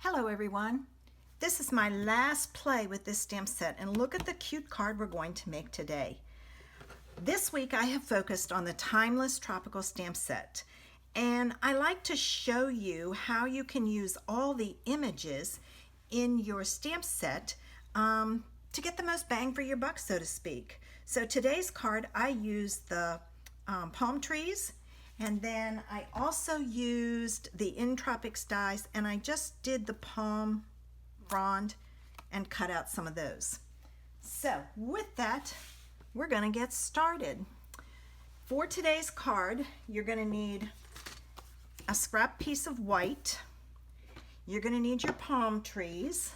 Hello everyone. This is my last play with this stamp set, and look at the cute card we're going to make today. This week I have focused on the Timeless Tropical Stamp Set, and I like to show you how you can use all the images in your stamp set to get the most bang for your buck, so to speak. So today's card I used the palm trees, and then I also used the In Tropics dies, and I just did the palm frond and cut out some of those. So with that, we're gonna get started. For today's card, you're gonna need a scrap piece of white, you're gonna need your palm trees,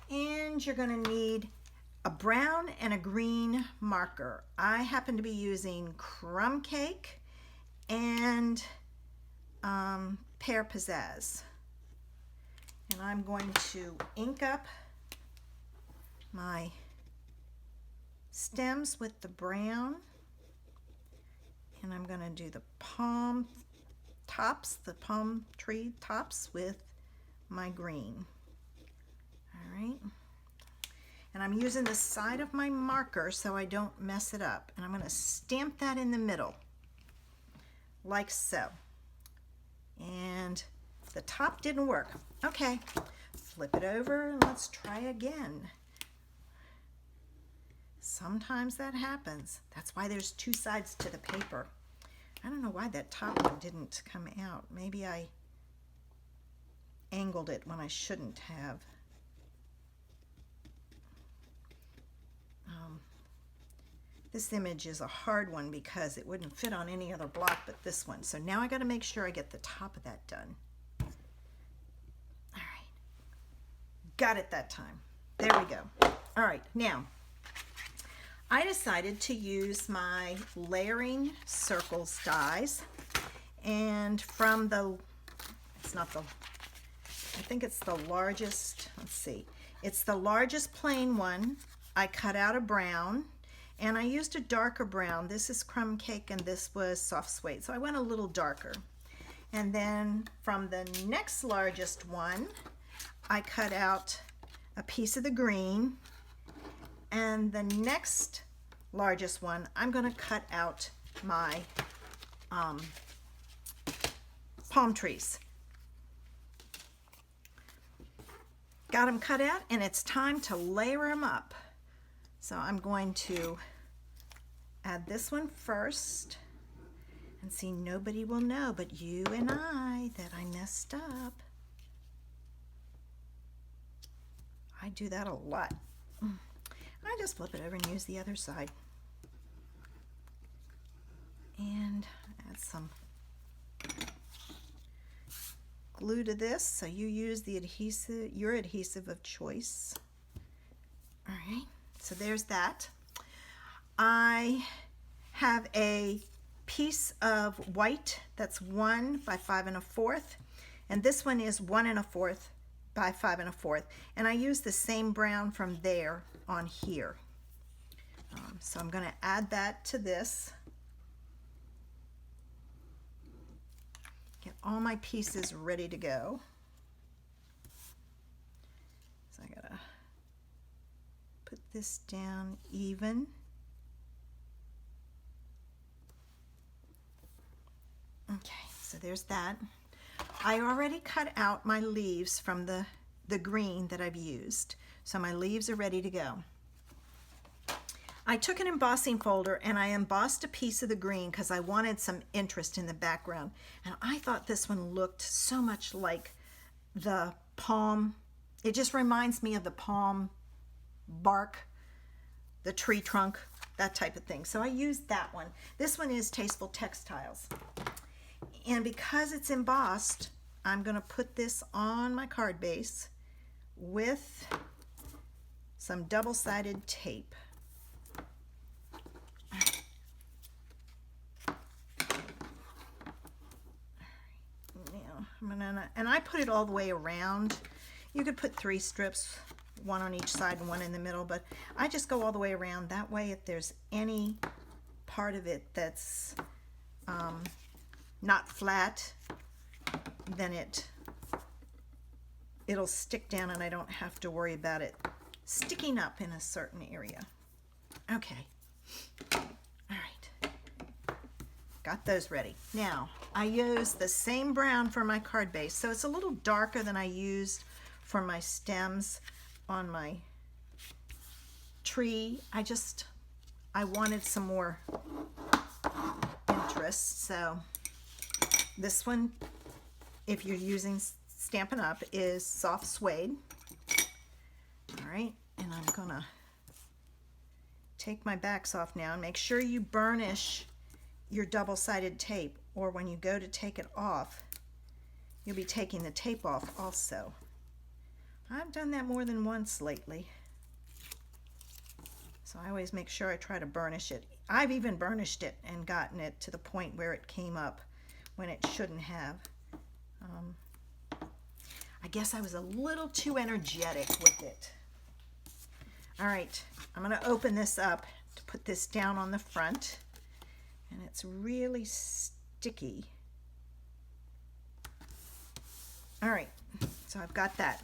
and you're gonna need a brown and a green marker. I happen to be using Crumb Cake and Pear Pizzazz. And I'm going to ink up my stems with the brown, and I'm going to do the palm tops, the palm tree tops with my green. All right. And I'm using the side of my marker so I don't mess it up. And I'm going to stamp that in the middle, like so. And the top didn't work. Okay, flip it over and let's try again. Sometimes that happens. That's why there's two sides to the paper. I don't know why that top one didn't come out. Maybe I angled it when I shouldn't have. This image is a hard one because it wouldn't fit on any other block but this one. So now I got to make sure I get the top of that done. All right. Got it that time. There we go. All right. Now, I decided to use my Layering Circles dies. And from the, it's not the, I think it's the largest, let's see. It's the largest plain one. I cut out a brown. And I used a darker brown. This is Crumb Cake and this was Soft Suede. So I went a little darker. And then from the next largest one, I cut out a piece of the green. And the next largest one, I'm gonna cut out my palm trees. Got them cut out, and it's time to layer them up. So I'm going to add this one first, and see, nobody will know but you and I that I messed up. I do that a lot. I just flip it over and use the other side. And add some glue to this, so you use the adhesive, your adhesive of choice. All right. So there's that. I have a piece of white that's 1 by 5 1/4, and this one is 1 1/4 by 5 1/4, and I use the same brown from there on here. So I'm going to add that to this. Get all my pieces ready to go. So I gotta put this down even. Okay, so there's that. I already cut out my leaves from the green that I've used. So my leaves are ready to go. I took an embossing folder and I embossed a piece of the green because I wanted some interest in the background. And I thought this one looked so much like the palm. It just reminds me of the palm bark, the tree trunk, that type of thing. So I used that one. This one is Tasteful Textiles. And because it's embossed, I'm going to put this on my card base with some double-sided tape. Now I'm gonna, and I put it all the way around. You could put 3 strips, 1 on each side and 1 in the middle, but I just go all the way around. That way, if there's any part of it that's not flat, then it it'll stick down and I don't have to worry about it sticking up in a certain area. Okay. All right. Got those ready. Now, I use the same brown for my card base, so it's a little darker than I used for my stems on my tree. I wanted some more interest, so this one, if you're using Stampin' Up, is soft suede. All right, and I'm gonna take my backs off now and make sure you burnish your double-sided tape, or when you go to take it off, you'll be taking the tape off also. I've done that more than once lately, so I always make sure I try to burnish it. I've even burnished it and gotten it to the point where it came up when it shouldn't have. I guess I was a little too energetic with it. All right, I'm going to open this up to put this down on the front, and it's really sticky. All right, so I've got that.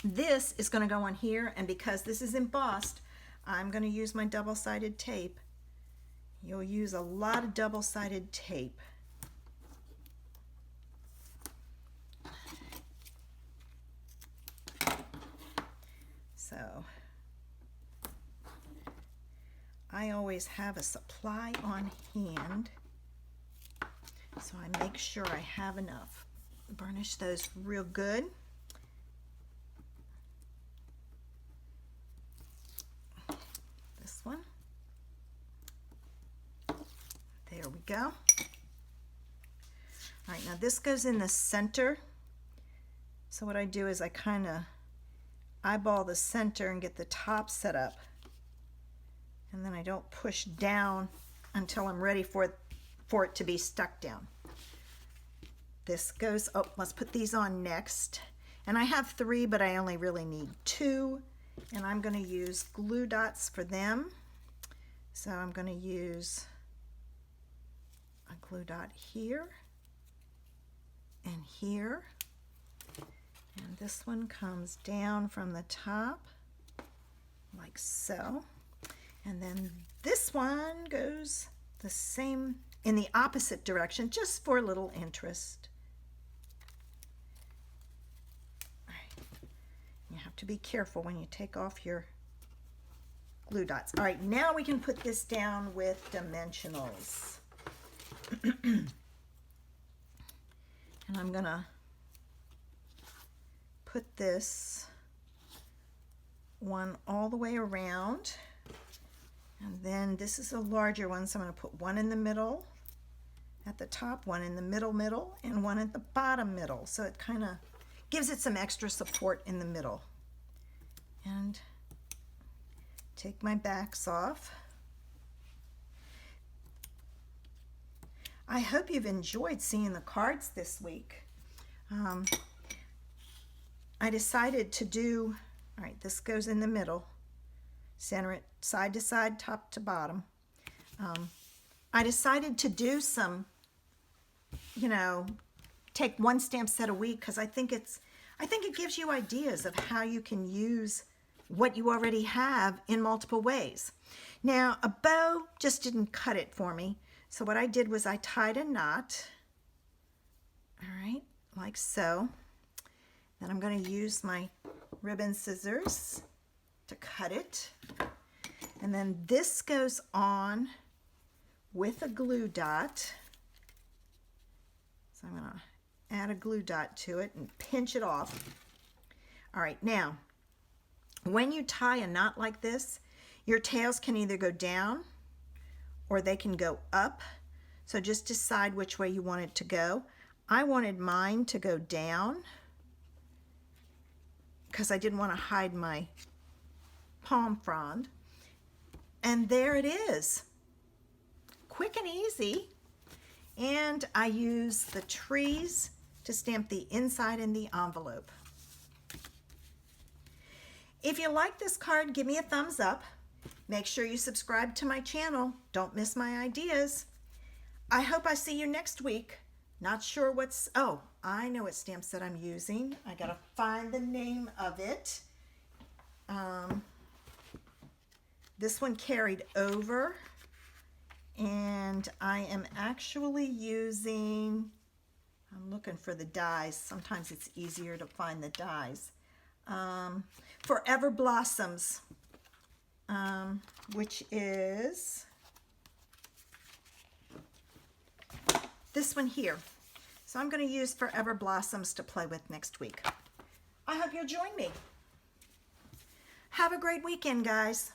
This is going to go on here, and because this is embossed, I'm going to use my double-sided tape. You'll use a lot of double-sided tape. So I always have a supply on hand, so I make sure I have enough. Burnish those real good. This one. There we go. All right, now this goes in the center. So what I do is I kind of eyeball the center and get the top set up. And then I don't push down until I'm ready for it to be stuck down. This goes, oh, let's put these on next. And I have 3, but I only really need 2. And I'm going to use glue dots for them. So I'm going to use a glue dot here and here. And this one comes down from the top like so. And then this one goes the same in the opposite direction, just for a little interest. All right. You have to be careful when you take off your glue dots. All right, now we can put this down with dimensionals. And I'm gonna put this one all the way around. And then this is a larger one, so I'm going to put one in the middle at the top, one in the middle, and one at the bottom middle. So it kind of gives it some extra support in the middle. And take my backs off. I hope you've enjoyed seeing the cards this week. I decided to do, all right, this goes in the middle. Center it side to side, top to bottom. I decided to do some, take one stamp set a week, because I think it gives you ideas of how you can use what you already have in multiple ways. Now, a bow just didn't cut it for me, so what I did was I tied a knot, all right, like so. Then I'm going to use my ribbon scissors to cut it. And then this goes on with a glue dot. So I'm going to add a glue dot to it and pinch it off. All right, now, when you tie a knot like this, your tails can either go down or they can go up. So just decide which way you want it to go. I wanted mine to go down because I didn't want to hide my palm frond. And there it is. Quick and easy. And I use the trees to stamp the inside and the envelope. If you like this card, give me a thumbs up. Make sure you subscribe to my channel. Don't miss my ideas. I hope I see you next week. Not sure what's, oh, I know what stamp set I'm using. I gotta find the name of it. This one carried over, and I am actually using, I'm looking for the dies. Sometimes it's easier to find the dies. Forever Blossoms, which is this one here. So I'm going to use Forever Blossoms to play with next week. I hope you'll join me. Have a great weekend, guys.